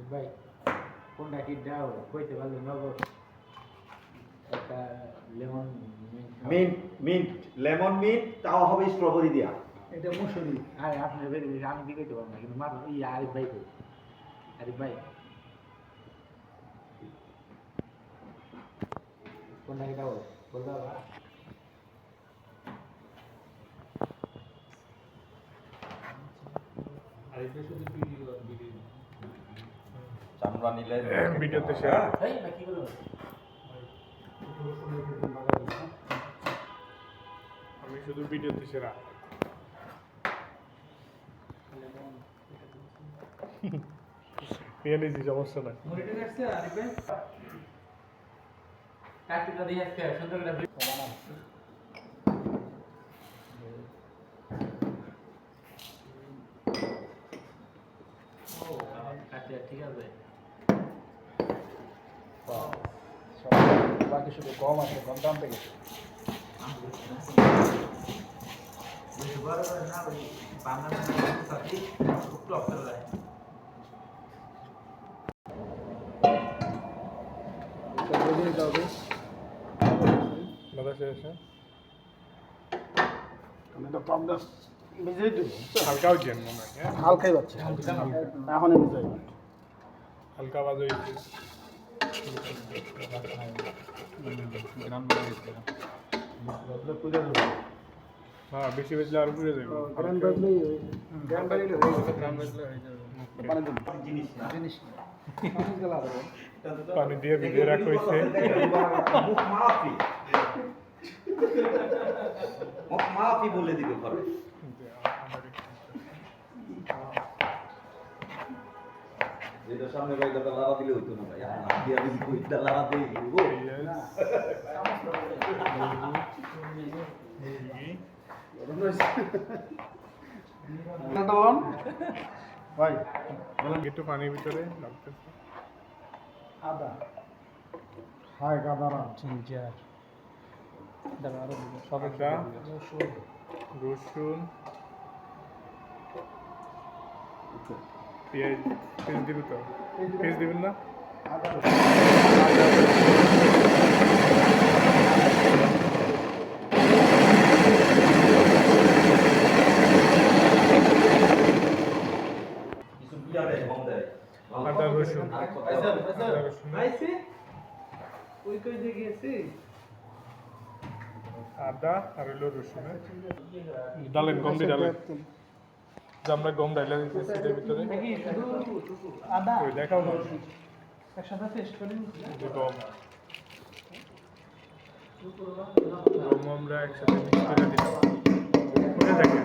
ভাই কোনটা কি দাও কইতে পারলে নগদ একটা lemon mint mint lemon mint তাও হবে স্ট্রবেরি দিয়া। এটা মুসুরি আরে আপনি বেরিয়ে দিয়েছে আমি দিকে পারবো না কিন্তু মাত্র আরিফ ভাই কই আরিফ ভাই কোনটা কি দাও বলতে পারবা আরিফ ভাই শুধু ভিডিও চামড়া নিলে ভিডিওতে শেয়ার এই না কি বলবো আমি শুধু ভিডিওতে সেরা নিয়ে নিয়েছি সমস্যা নাই মুড়িটা দেখছে আরিফ ভাই কাটিটা দিয়ে আজকে সুন্দর করে ঠিক আছে বাকি শুধু কম আছে কম দাম পেয়েছে বড় বড় না ওই বাংলা সাথে খুব টপ করে যায় এটা বুঝে নিতে হবে দাদা শেষ আমি তো কম দাম বুঝেই দেবো হালকাও জেন মনে হয় হ্যাঁ হালকাই পাচ্ছে এখনই বুঝাই হালকা বাজ হয়েছে হ্যাঁ বেশি বেশি আর ঘুরে যাবে গ্রাম বাজলেই গ্রাম বাজলে হয়ে যাবে গ্রাম বাজলে হয়ে যাবে মানে জিনিস না জিনিস মানুষ গেলা হবে পানি দিয়ে ভিজিয়ে রাখা হয়েছে মুখ মাফি মুখ মাফি বলে দিবে ঘরে। যেটা সামনে ভাই দাদা লাড়া দিলে হইতো না ভাই এখন আমি দিয়ে যদি কইটা লাড়া দেই গো ভাই একটু পানির ভিতরে লাগতেছে আদা হাই গাদারা জিঞ্জার দাঁড়া আরো সব আদা রসুন পেঁয়াজ পেঁয়াজ দিবি তো পেঁয়াজ দিবেন না কিছু বিয়া দেয় কম দেয় আদা রসুন আচ্ছা আদা রসুন আইছে ওই কই দিয়ে গেছে আদা আর হলো রসুন ডালেন গম দিয়ে ডালেন যে আমরা গম ডাইলে দিতেছি এটার ভিতরে নাকি শুধু আদা ওই দেখাও না একসাথে টেস্ট করি যে গম গম আমরা একসাথে মিক্স করে দিলাম করে দেখেন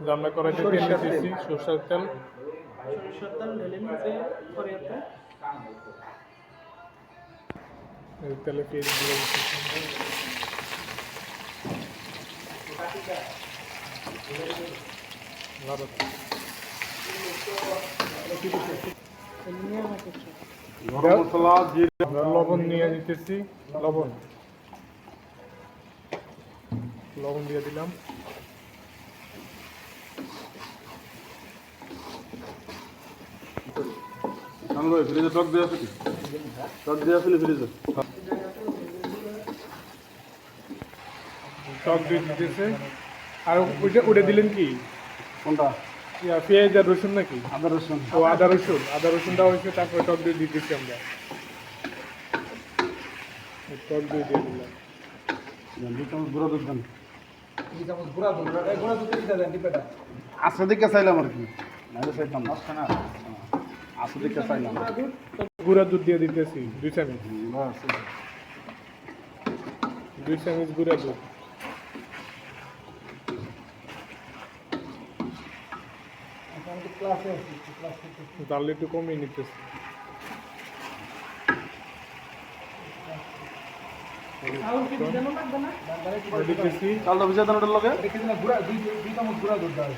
যে আমরা কড়াইতে তেল দিতেছি সরষের তেল সরিষার তেল ঢেলে নিচে করিয়াতে এই তেলে পেঁয়াজ দিয়ে দিতেছি ভারত গরম মশলা জিরা আমরা লবণ নিয়ে দিতেছি লবণ লবণ দিয়ে দিলাম আমি ভাই ফ্রিজে টক দিয়ে আছে কি টক দিয়ে আছে ফ্রিজে টক দিয়ে দিতেছে আর ওইটা উঠে দিলেন কি কোনটা পেঁয়াজ আর রসুন নাকি আদা রসুন ও আদা রসুনটা হয়েছে তারপরে টক দিয়ে দিতেছি আমরা টক দিয়ে দিয়ে দিলাম দুই চামচ গুঁড়া দুধ দেন দুই চামচ গুঁড়া দুধ গুঁড়া দুধ দিতে দেন ডিপেটা আসলে দিকে চাইলাম আর কি নাহলে চাইতাম না আসলে দিকে চাইলাম গুঁড়া দুধ দিয়ে দিতেছি 2 চামচ বাস 2 চামচ গুঁড়া দুধ ক্লাসে আছে ক্লাস করতে তাহলে একটু কমিয়ে নিতেছি চাউল কি ভিজানো লাগবে না দিতেছি চালটা ভিজা দেন ওটার লগে দেখেন না গুঁড়া দুই চামচ গুঁড়া দুধ দাও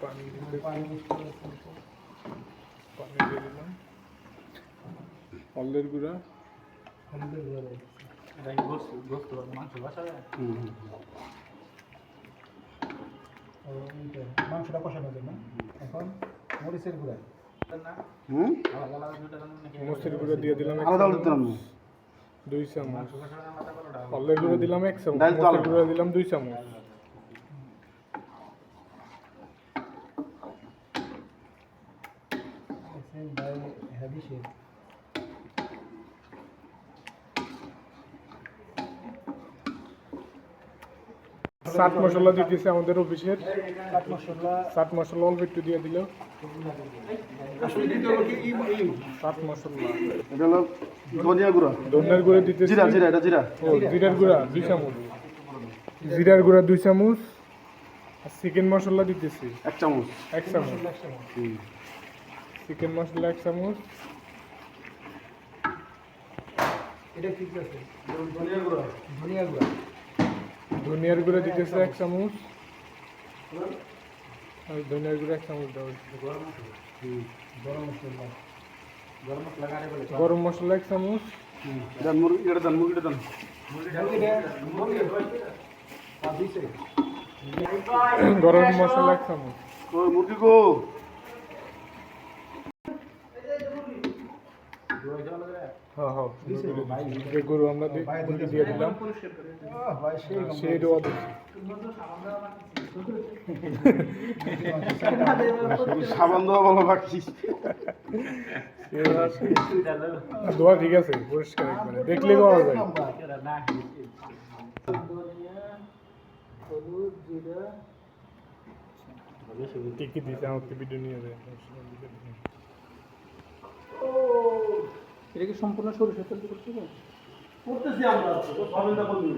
পানি দিতেছি পানি দিয়ে দিলাম হলদের গুঁড়া মাংসটা কষানোর জন্য এখন মরিচের গুঁড়া না হুম আলাদা আলাদা দুটো দাম নাকি মসুর গুঁড়ো দিয়ে দিলাম আলাদা আলাদা দিতাম না 2 চামচ আলাদা কোনটা হলদের গুঁড়ো দিলাম 1 চামচ ডাল তো মসুর আলাদা। গুঁড়ো দিলাম 2 চামচ same by heavy shape chaat masala দিতেছে আমাদের অফিসের কাট মশলা চাট মশলা অল্প একটু দিয়ে দিল আসলে দিতে হবে কি চাট মশলা এটা হলো ধনিয়া গুঁড়া ধনিয়ার গুঁড়ো দিতেছে জিরা জিরা এটা জিরা ও জিরার গুঁড়া 2 চামচ জিরার গুঁড়া 2 চামচ আর চিকেন মশলা দিতেছি 1 চামচ 1 চামচ চিকেন মশলা 1 চামচ এটা ঠিক আছে ধনিয়া গুঁড়া ধনিয়া গুঁড়া ধনিয়ার গুঁড়া দিতেছে 1 চামচ আর ধনিয়ার গুঁড়া 1 চামচ দাও গরম মশলা গরম মশলা কাটে বলে গরম মশলা 1 চামচ এটা মুরগি এটা দেন মুরগিটা দেন গরম মশলা 1 চামচ ওই মুরগি গো হ্যাঁ হ্যাঁ যে গরু আমরা মুরগি দিয়ে দিলাম সেই রোয়া দিচ্ছি সাবান দেওয়া ভালো বাকি দোয়া ঠিক আছে পরিষ্কার একবারে দেখলে পাওয়া যায় কি কি দিতে আমাকে ভিডিও নিয়ে যায় এটা কি সম্পূর্ণ সরষের তেল দিয়ে করতে হবে করতেছি আমরা সয়াবিনটা করলি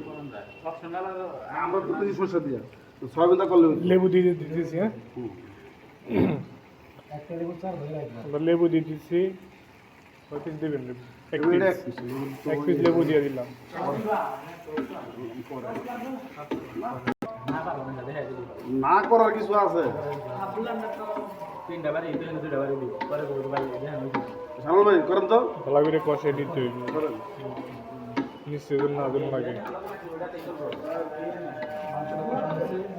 আমরা করতেছি সরষে দিয়া সয়াবিনটা করলে লেবু দিয়ে দিতেছি হ্যাঁ একটা লেবু চার ধরে রাখবেন আমরা লেবু দিয়ে দিচ্ছি কয় পিস দেবেন লেবু এক এটা পিস এক পিস লেবু দিয়ে দিলাম না পারবেন না দেখা দিই না করার কিছু আছে তিনটা বাড়ি দুইটা বাড়ি দিই পরে করে বাড়ি দেখা হইছে শ্যামল ভাই করেন তো ভালো করে কষে দিতে হইবে করেন নিশ্চয় না আগুন লাগে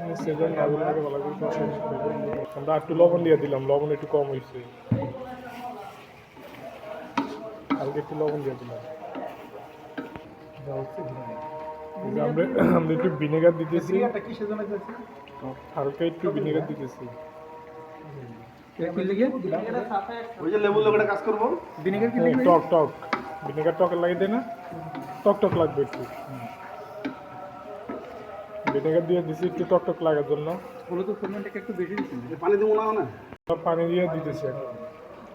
নিশ্চয় না আগুন লাগে ভালো করে কষে দিতে হইবে আমরা একটু লবণ দিয়ে দিলাম লবণ একটু কম হয়েছে হালকা একটু লবণ দিয়ে দিলাম এই যে আমরা একটু ভিনেগার দিতেছি এটা কি সেজন্য দিতেছি হালকা একটু ভিনেগার দিতেছি এটা কি লিখে ওই যে লেবু লেবুটা কাজ করবো ভিনেগার কি হ্যাঁ, টক টক ভিনেগার টক লাগিয়ে দেয় না টক টক লাগবে একটু ভিনেগার দিয়ে দিছি একটু টক টক লাগার জন্য হলুদের পরিমাণটাকে একটু বেশি দিচ্ছি পানি দেবো না না সব পানি দিয়ে দিতেছি এখন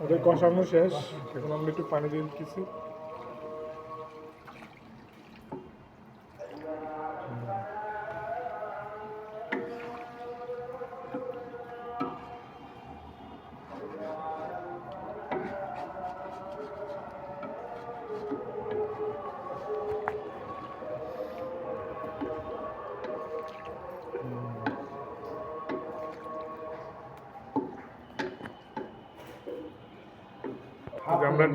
ওদের কষানো শেষ এখন আমরা একটু পানি দিয়ে দিতেছি এই যে আমরা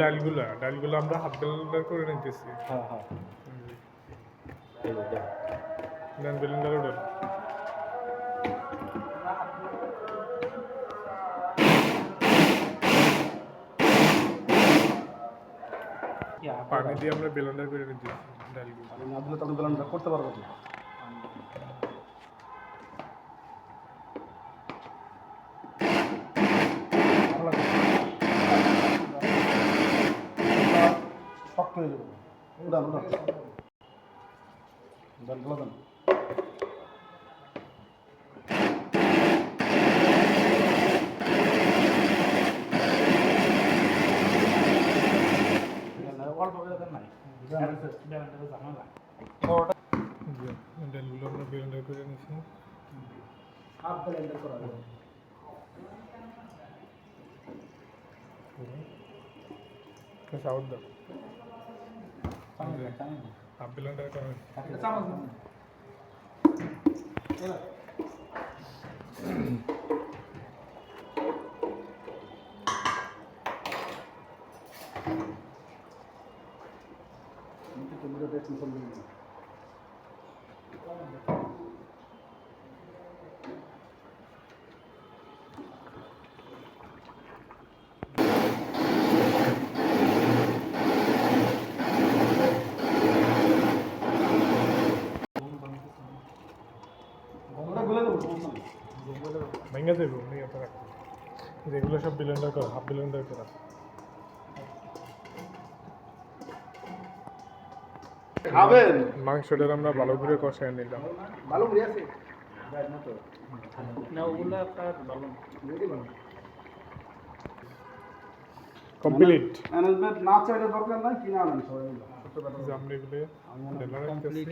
ডালগুলো আমরা হাফ ব্লেন্ডার করে নিতেছি হ্যাঁ হ্যাঁ দেন ব্লেন্ডারে ডাল পানি দিয়ে আমরা ব্লেন্ডার করে নিতেছি ডালগুলো না দিলে তাহলে ব্যালেন্সটা করতে পারবো না শক্ত হয়ে যাবে উড়ান উড়ান ডালগুলো দেন অল্প করে দেন নাই ঝামেলা ডালগুলো আমরা ব্লেন্ডার করে নিচ্ছি হাফ ব্লেন্ডার করা হবে সাউথ দাও হাফ ব্লেন্ডার করা চামচ ভেঙে দেবো নিয়ে তো রাখো যেগুলো সব ব্লেন্ডার করা হাফ ব্লেন্ডার করা খাবেন মাংসটা আমরা ভালো করে কষায় নিলাম ভালো করে আছে না ওগুলো আপনার ভালো কমপ্লিট ম্যানেজমেন্ট না চাইলে দরকার নাই কিনে আনেন সবাই মিলে। জামনি গুলো ঢেলা রাখতেছি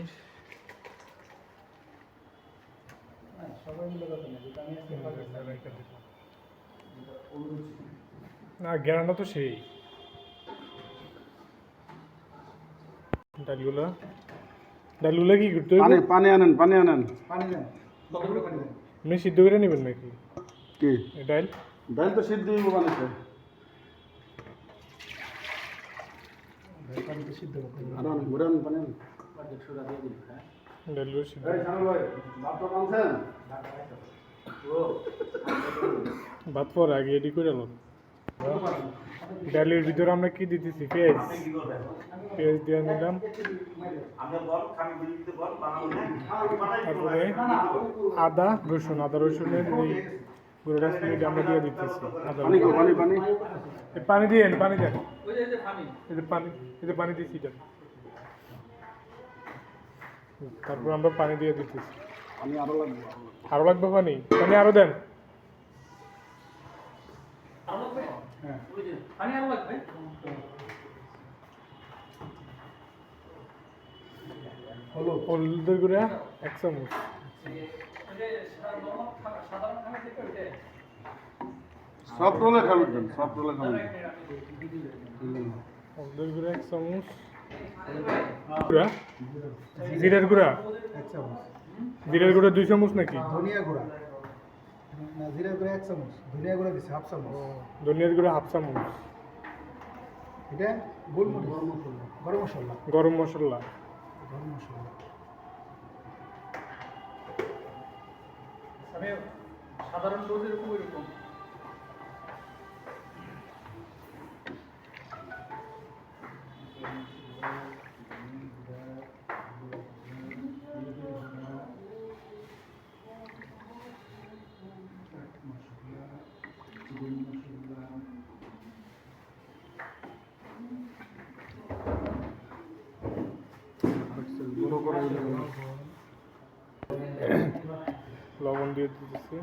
সবাই মিলে কথা না যেটা আমি আজকে না গ্যারান্টি তো সেই ডালগুলো কি করতে পানি হবে পানি আনেন পানি দেন কতগুলো পানি দেন আপনি সিদ্ধ করে নেবেন নাকি কি এই ডাল ডাল তো সিদ্ধ হইব বানাইছে পানি তো সিদ্ধ করতে হবে আর আনেন ঘুরে আনেন পানি আনেন অর্ধেক সোডা দিয়ে দিন হ্যাঁ ডালগুলো সিদ্ধ এই সামনে ভাই ভাত তো আনছেন ও ভাত পর আগে রেডি করে আলো ডালের ভিতরে আমরা কি দিতেছি পেঁয়াজ পেঁয়াজ দিয়ে নিলাম তারপরে আদা রসুনের এই পুরোটা স্পিড আমরা দিয়ে দিতেছি আদা পানি কো পানি পানি এই পানি দিয়েন পানি দেন ওই যে পানি এই যে পানি দিচ্ছি এটা তারপর আমরা পানি দিয়ে দিতেছি আমি আরো লাগবে আরো লাগবে পানি পানি আরো দেন আরো লাগবে হ্যাঁ ওই যে পানি আরো লাগবে হলুদের গুঁড়া 1 চামচ সব রোলে খাবেন দেন সব রোলে খাবেন হলুদের গুঁড়া 1 চামচ গুঁড়া জিরার গুঁড়া 1 চামচ জিরার গুঁড়া 2 চামচ নাকি ধনিয়া গুঁড়া না জিরা গুঁড়া 1 চামচ ধনিয়া গুঁড়া দিছে হাফ চামচ ধনিয়ার গুঁড়া হাফ চামচ এটা গোলমরিচ গরম মশলা গরম মশলা গরম মশলা আমি সাধারণ ডোজ এরকম এরকম গুঁড়ো করে লবণ দিয়ে দিতেছি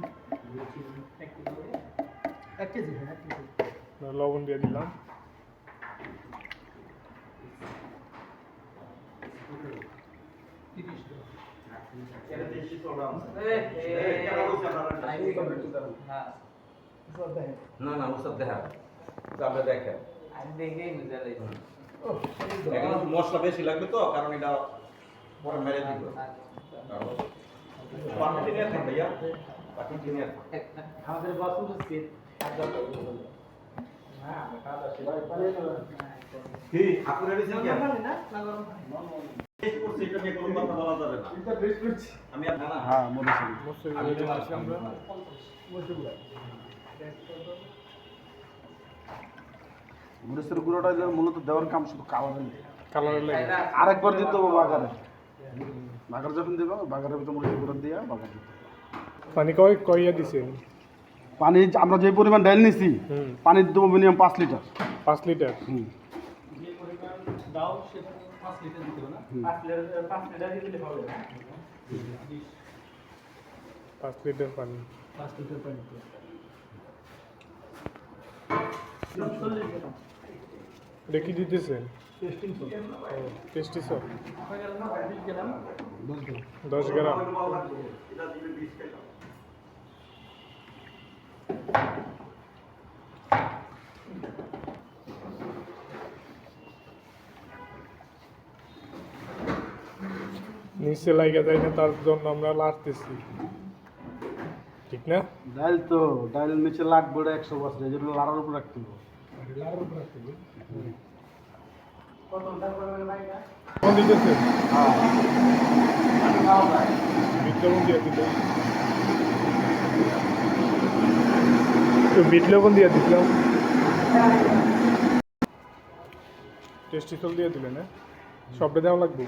1 কেজি হ্যাঁ 1 কেজি লবণ দিয়ে দিলাম না না ওসব দেখা আপনি দেখেন আমি দেখেই বুঝা যাই এখন একটু মশলা বেশি লাগবে তো কারণ এটা পরে মেরে দিব পাটি নিয়ে থাকবে ভাইয়া পাটি নিয়ে আমাদের বস উপস্থিত কি আপুরে দিছেন কি না না গরম টেস্ট করছি এটা নিয়ে কোনো কথা বলা যাবে না এটা বেস্ট করছি আমি আর না না হ্যাঁ মরিচ মশলা দিয়ে দিতেছি আমরা মরিচের গুঁড়োটা যে মূলত দেওয়ার কাম শুধু কালারের কালারের লাগে আরেকবার দিতে হবে বাগারে বাগার যখন দেবে বাগারের ভিতরে মরিচের গুঁড়ো দিয়ে বাগার দিতে হবে। পানি কইয়া দিছে পানি আমরা যে পরিমাণ ডাল নিছি হুম পানি দেবো মিনিমাম 5 লিটার 5 লিটার হুম যে পরিমাণ দাও সে 5 লিটার দিতে হবে না 5 লিটার দিলে হবে না 5 লিটার পানি 5 লিটার পানি এটা কি দিতেছেন টেস্টিং সল্ট টেস্টি সব হয়ে গেল না 20 গ্রাম 10 গ্রাম এটা দিলে 20 টাকা নিচে লাগা যায় না তার জন্য আমরা লাড়তেছি ঠিক না ডাল নিচে লাগবে 100% এই জন্য লাড়ার উপর রাখতে হবে লাড়ার উপর রাখতে হবে কত তারপরে ভাইটা কোন দিতেছে হ্যাঁ বিট লবণ দিয়ে দিলাম টেস্টি সল দিয়ে দিলেন হ্যাঁ সবটা দেওয়া লাগবে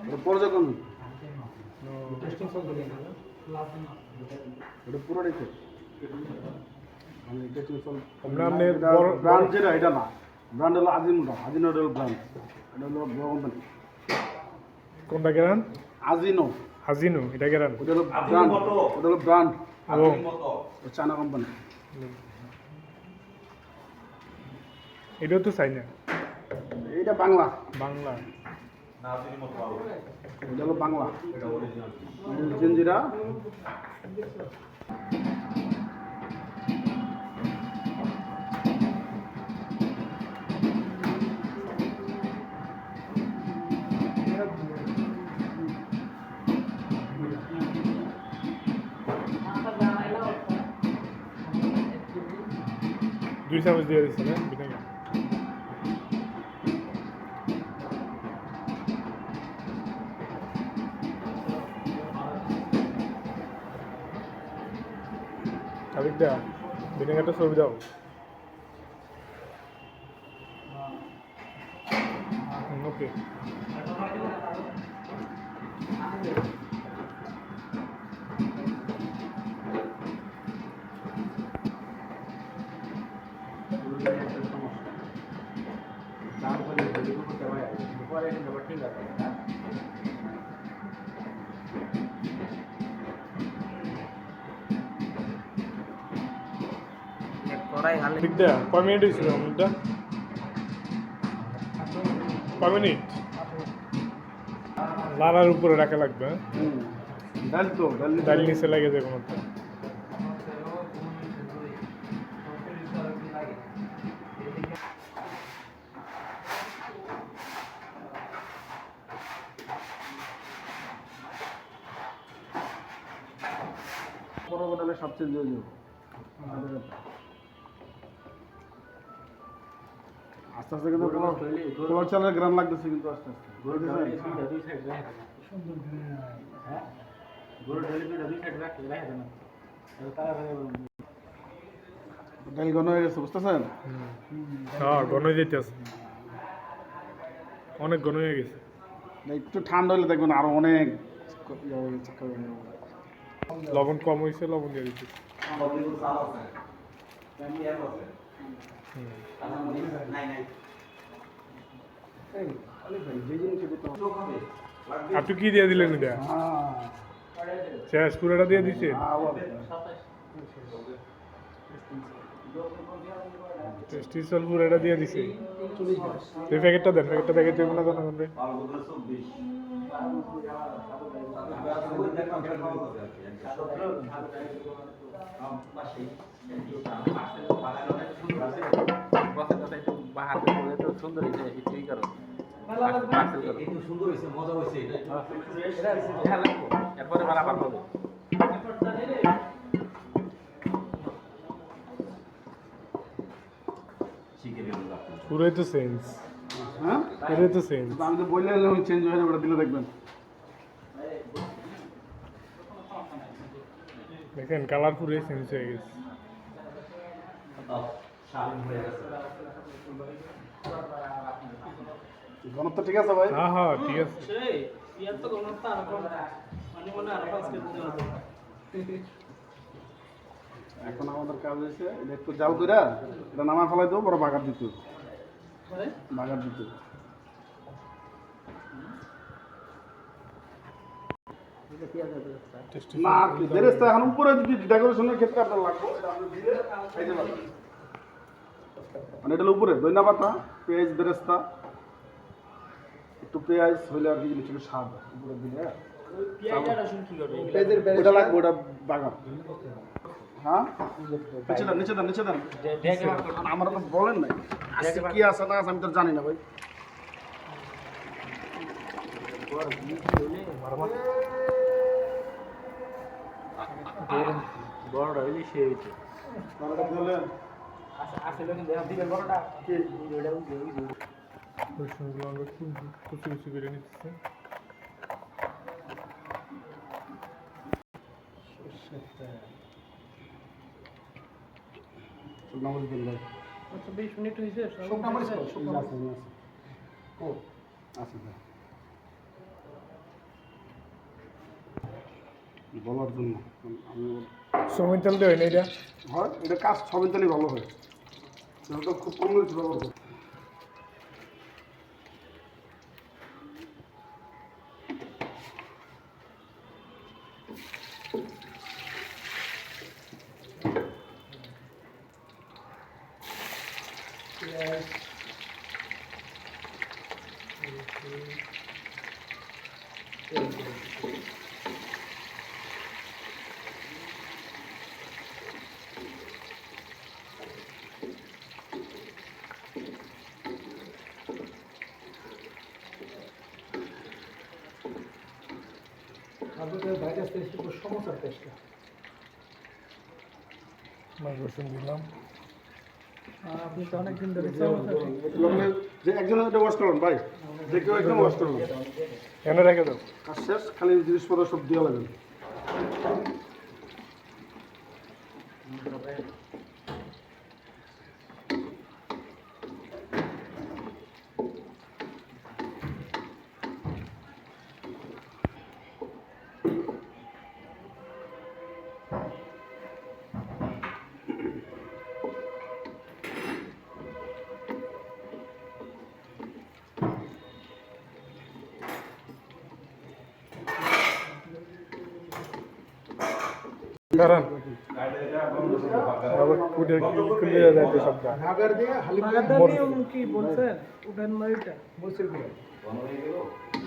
এটা পরে যখন টেস্টিং সল্ট দিলে না লাভ না এটা পুরো রেখে মানে এটা ছিল সব আমরা আপনার বড় ব্র্যান্ড যেটা এটা না ব্র্যান্ড হলো আজিনোটা আজিনোটা হলো ব্র্যান্ড এটা হলো বড় কোম্পানি কোনটা গেরান আজিনো হাজিনো এটা গেরান ওটা হলো ব্র্যান্ড ওটা হলো ব্র্যান্ড ও চায়না কোম্পানি এটাও তো চাই না এইটা বাংলা বাংলা না তিনি মতো পাবো এটা হলো বাংলা এটা অরিজিনাল জিঞ্জিরা দুই চামচ দিয়ে দিচ্ছে না ভিনেগার খাবিক দা ভিনেগারটা সরবি দাও ওকে তারপরে যদি করতে হয় পরে কিন্তু আবার ঠিক আছে কড়াই হালে ঠিক দা কয় মিনিট হয়েছিল অমৃতটা কয় মিনিট লালার উপরে রাখা লাগবে হ্যাঁ? ডাল তো ডাল নিচে লাগে যে কোনো বড় ডালে সব চেঞ্জ হয়ে যাবে আস্তে আস্তে কিন্তু পোলার চালের গ্রাম লাগতেছে কিন্তু আস্তে আস্তে গরুর ডালে দুই সাইড রাখা হ্যাঁ গরুর ডালে দুই সাইড রাখতে না তারপরে ডাল ঘন হয়ে গেছে বুঝতেছেন হ্যাঁ ঘন হয়ে যেতেছে অনেক ঘন হয়ে গেছে একটু ঠান্ডা হলে দেখবেন আরো অনেক লবণ কম হয়েছে লবণ দিয়ে দিচ্ছি আমাদের চাল আছে আমি এর আছে নাই নাই আপনি কি দিয়ে দিলেন এটা শেষ পুরোটা দিয়ে দিচ্ছেন টেস্টি সল পুরোটা দিয়ে দিছে এই প্যাকেটটা দেন প্যাকেটটা দেখে দেবো না জনগণ রে পালগুলো 24 সুন্দর হয়েছে একটুই করো একটু সুন্দর হয়েছে মজা হয়েছে এরপরে আবার হবে শিখে গেল পুরোই তো চেঞ্জ হ্যাঁ পুরোই তো চেঞ্জ আমি তো বললে চেঞ্জ হয়ে যাবে দিলে দেখবেন দেখেন কালার পুরোই চেঞ্জ হয়ে গেছে শালীন হয়ে গেছে ঘনত্ব ঠিক আছে ভাই হ্যাঁ হ্যাঁ ঠিক আছে এখন আমাদের কাজ হয়েছে এটা একটু জাল করে এটা নামা ফেলাই দেবো বড় বাগার দিতে বাগার দিতে না আর কি বেরেস্তা এখন উপরে যদি ডেকোরেশনের ক্ষেত্রে আপনার লাগবে এটা আপনি দিলে খাইতে পারবেন মানে এটা হলো উপরে দইনা পাতা পেঁয়াজ বেরেস্তা একটু পেঁয়াজ হইলে আর কি জিনিস একটু স্বাদ উপরে দিলে ওটা লাগবে ওটা বাগান হ্যাঁ নিচে দেন আমার তো বলেন নাই আজকে কি আছে না আছে আমি তো জানি না ভাই বড়টা হইলে সে হইছে আসলে কিন্তু দিবেন বড়টা কি রসুনগুলো আমরা কুচি কুচি করে নিচ্ছি শুকনা মরিচ দিন ভাই আচ্ছা 20 মিনিট হয়েছে শুকনা মরিচ শুকনা আছে ও আছে বলার জন্য আমি সমিন তেল দেয় না এটা হয় এটা কাজ সবের তেলই ভালো হয় এটা তো খুব কম মরিচ ব্যবহার করে আপনাদের ভাইরাস টেস্ট খুব সমস্যার টেস্টটা রসুন দিলাম আপনি তো অনেকদিন ধরে যে একজন এটা ওয়াশ করুন ভাই যে কেউ একজন ওয়াশ করুন এনে রেখে দাও কাজ শেষ খালি জিনিসপত্র সব দিয়ে লাগবেন কারণ আবার কুড়ে খুলে যাচ্ছে সবটা ভাগার দিয়ে নিয়ম কি বলছেন উঠান মারিটা বলছিল কি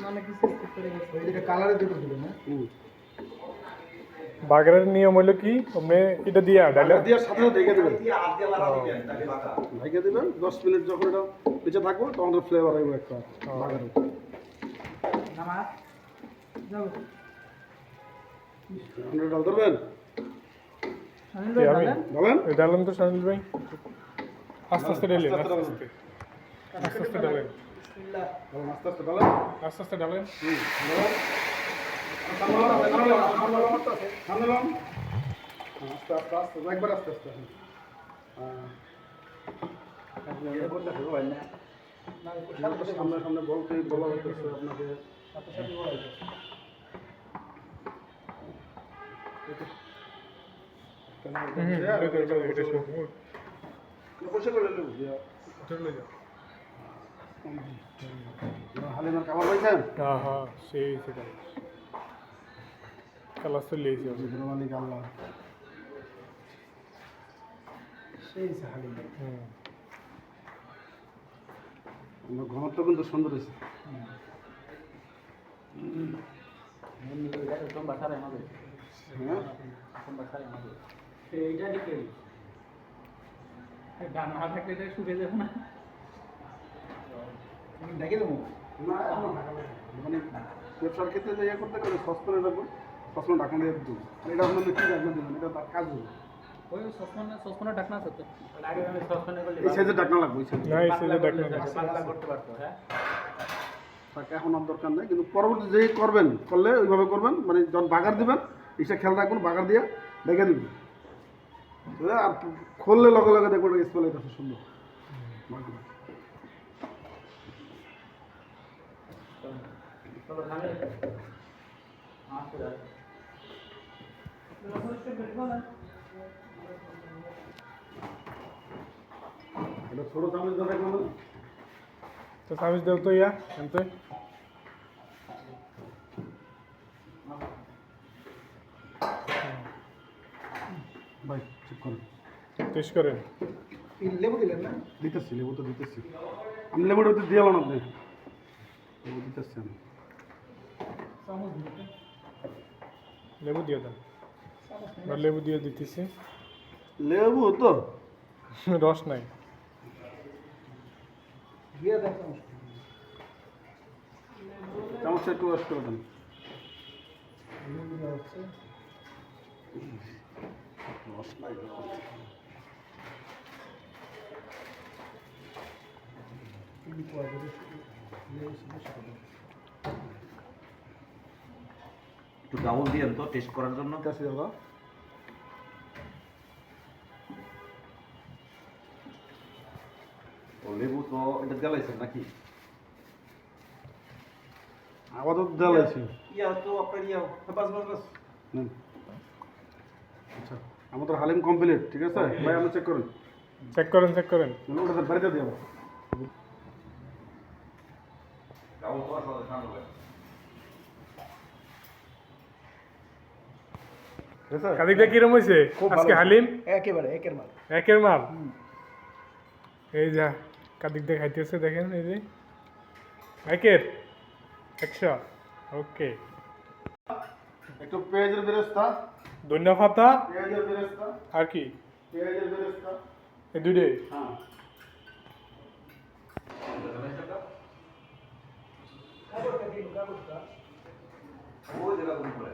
মানে কি সিস্টেম করে গেছে ওই যেটা কালারে দিতে দিল না বাগের নিয়ম হলো কি আপনি এটা দিয়া ডাইলা দিয়ে সাথে ঢেকে দেবেন ঢেকে দেবেন 10 মিনিট যখন এটা বেঁচে থাকবো তখন ফ্লেভার আসবে একটা বাগারে নামা যাও আপনারা ডাল ধরবেন শামিল কি ভাই আমি বলেন বলেন ডালেন তো শামিল ভাই আস্তে আস্তে ডালেন আস্তে আস্তে আস্তে আস্তে ডালেন বিসমিল্লাহ আস্তে আস্তে ডালেন আস্তে আস্তে ডালেন ডালেন সামনে লন আস্তে আস্তে আস্তে একবার আস্তে আস্তে সামনে সামনে বলতে বলা হচ্ছে আপনাকে বসে করে হালিমার খাবার পাইছেন হ্যাঁ হ্যাঁ সেই সেটা কালার চলে এসেছে মালিক আল্লাহ সেই হালিম ঘনত্ব কিন্তু সুন্দর হয়েছে হ্যাঁ এইটা দিকে ডান না থাকলে এটা শুকিয়ে যাবে না দেখে দেবো না মানে ব্যবসার ক্ষেত্রে যে ইয়ে করতে গেলে সস্তানে রাখবো সস্তানে ঢাকনা দিয়ে দেবো এটা আপনার কি ঢাকনা দেবেন এটা তার কাজ হবে ওই সসপ্যানে ঢাকনা আছে তো আগে আমি সসপ্যানে করলে এই সাইজে ঢাকনা লাগবে এই সাইজে না এই সাইজে ডাকনা পাতলা করতে পারতো হ্যাঁ তাকে এখন আর দরকার নেই কিন্তু পরবর্তী যেই করবেন করলে ওইভাবে করবেন মানে যখন বাগার দিবেন এটা খেয়াল রাখবেন বাগার দিয়ে দেখে দিবেন আর খুললে লগে লগে দেখবেন স্মেল এটা সুন্দর চলো খাবে এটা ছোটো চামচ দিয়ে দেখবেন তো সামিজ দেও তো ইয়া এনতে ভাই ঠিক করেন টেস্ট করেন লেবু দিলেন না দিতেছি লেবু তো দিতেছি আমি লেবুটা তো দিয়ে এলাম আপনি লেবু দিতেছি আমি চামচ দিতে লেবু দিয়ে দেন আর লেবু দিয়ে দিতেছি লেবু তো রস নাই দিয়ে দেন চামচ চামচটা একটু ওয়াশ করে দেন লেবু দেওয়া হচ্ছে রস নাই লেবু পাওয়া যাবে লেবু সমস্যা হবে একটু ডাউল দিয়েন তো টেস্ট করার জন্য ঠিক আছে দাদা ও লেবু তো এটা জ্বালাইছেন নাকি আপাতত দেওয়া লাগছে ইয়া তো আপনার ইয়া বাস বাস বাস নেন। আচ্ছা আমাদের হালিম কমপ্লিট, ঠিক আছে ভাই, আপনি চেক করুন। চেক করেন ওটা স্যার বাড়িতে দিয়ে যাবো। যাবো তোমার সাথে সামনে ভাই। ঠিক আছে? কাদিকটা কিরম হয়েছে খুব ভালো আজকে হয়েছে। হালিম? একেবারে একের মাল। একের মাল। এই যা কাদিক দিয়ে খাইতেছে দেখেন, এই যে একের 100। ওকে, একটু পেঁয়াজের বেরেস্তা, ধনিয়া পাতা পেঁয়াজের বেরেস্তা, আর কি, পেঁয়াজের বেরেস্তা। এই দুইটাই। হ্যাঁ ওই জায়গা তুমি করে